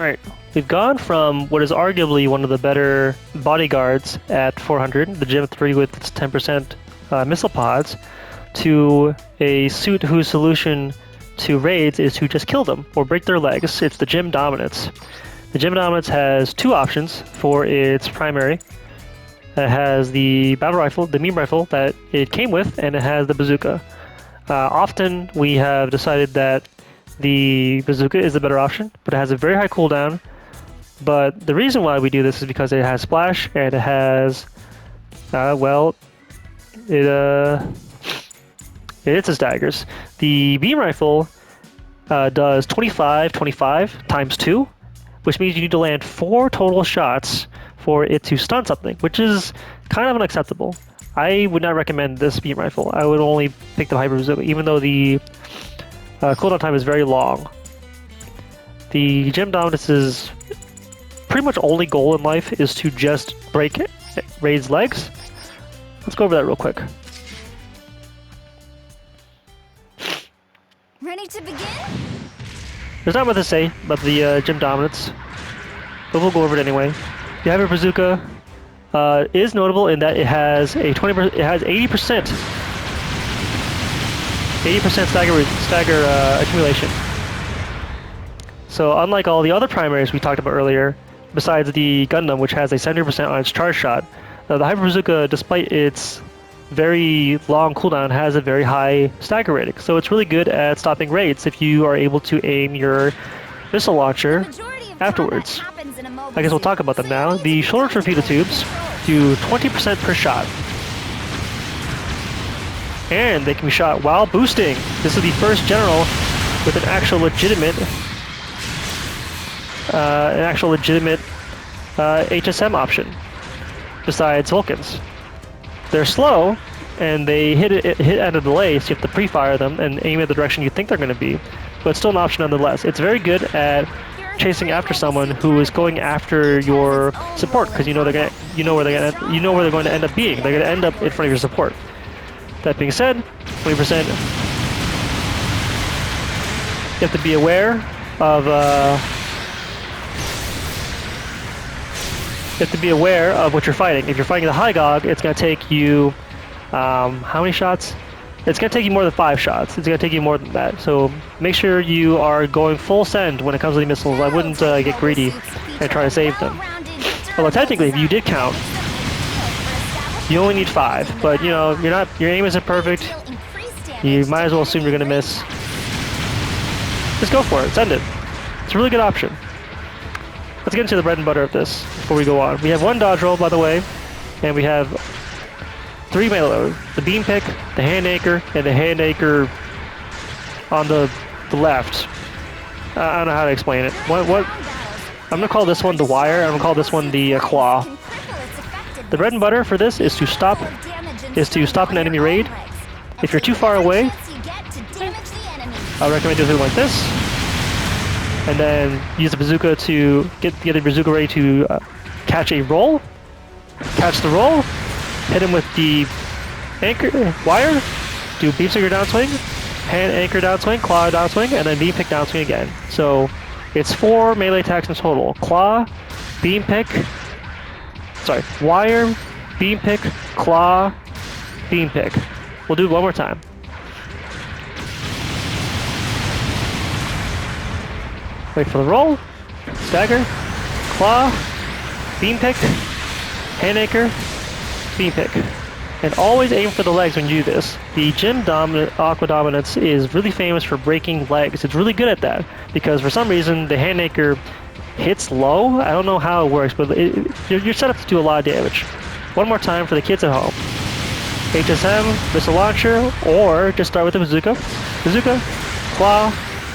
Alright, we've gone from what is arguably one of the better bodyguards at 400, the GM3 with its 10% missile pods, to a suit whose solution to raids is to just kill them or break their legs. It's the GM Dominance. The GM Dominance has two options for its primary. It has the battle rifle, the meme rifle that it came with, and it has the bazooka. Often we have decided that the bazooka is the better option, but it has a very high cooldown. But the reason why we do this is because it has splash and it has, it hits its daggers. The beam rifle does 25 times 2, which means you need to land 4 total shots for it to stun something, which is kind of unacceptable. I would not recommend this beam rifle. I would only pick the hyper bazooka, even though the cooldown time is very long. The GM Dominance's pretty much only goal in life is to just break Raid's legs. Let's go over that real quick. Ready to begin? There's not much to say about the GM Dominance, but we'll go over it anyway. The hyper bazooka is notable in that it has a 80% stagger accumulation. So unlike all the other primaries we talked about earlier, besides the Gundam, which has a 70% on its charge shot, the hyper bazooka, despite its very long cooldown, has a very high stagger rating. So it's really good at stopping raids if you are able to aim your missile launcher afterwards. I guess we'll talk about them now. The shoulder torpedo tubes do 20% per shot, and they can be shot while boosting. This is the first general with an actual legitimate HSM option besides Vulcans. They're slow and they hit at a delay, so you have to pre-fire them and aim at the direction you think they're going to be, but it's still an option nonetheless. It's very good at chasing after someone who is going after your support, because you know where they're going to end up being. They're going to end up in front of your support. That being said, 20%. You have to be aware of what you're fighting. If you're fighting the High Gog, it's going to take you how many shots? It's going to take you more than 5 shots. It's going to take you more than that. So make sure you are going full send when it comes to the missiles. I wouldn't get greedy and try to save them. Although technically, if you did count, you only need 5. But you know, your aim isn't perfect. You might as well assume you're going to miss. Just go for it. Send it. It's a really good option. Let's get into the bread and butter of this before we go on. We have 1 dodge roll, by the way, and we have 3 melee. The beam pick, the hand anchor, and the hand anchor on the left. I don't know how to explain it. What? I'm gonna call this one the wire. I'm gonna call this one the claw. The bread and butter for this is to stop an enemy raid. If you're too far away, I recommend doing something like this, and then use the bazooka to get the other bazooka ready to catch a roll. Catch the roll. Hit him with the anchor wire, do beam sticker downswing, hand anchor downswing, claw downswing, and then beam pick downswing again. So it's 4 melee attacks in total. Claw, beam pick, wire, beam pick, claw, beam pick. We'll do it one more time. Wait for the roll, stagger, claw, beam pick, hand anchor, beam pick. And always aim for the legs when you do this. The GM Aqua Dominance is really famous for breaking legs. It's really good at that, because for some reason the hand anchor hits low. I don't know how it works, but you're set up to do a lot of damage. One more time for the kids at home. HSM, missile launcher, or just start with the bazooka. Bazooka, claw,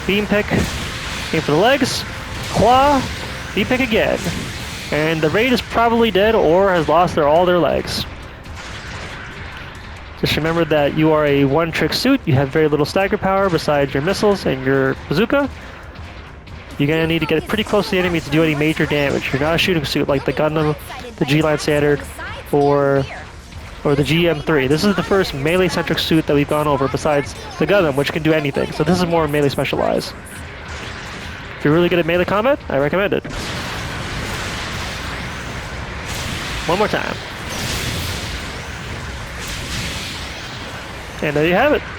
beam pick, aim for the legs, claw, beam pick again. And the raid is probably dead or has lost all their legs. Just remember that you are a one-trick suit. You have very little stagger power besides your missiles and your bazooka. You're going to need to get pretty close to the enemy to do any major damage. You're not a shooting suit like the Gundam, the G-Line Standard, or the GM3. This is the first melee-centric suit that we've gone over besides the Gundam, which can do anything. So this is more melee specialized. you're really good at melee combat, I recommend it. One more time. And there you have it.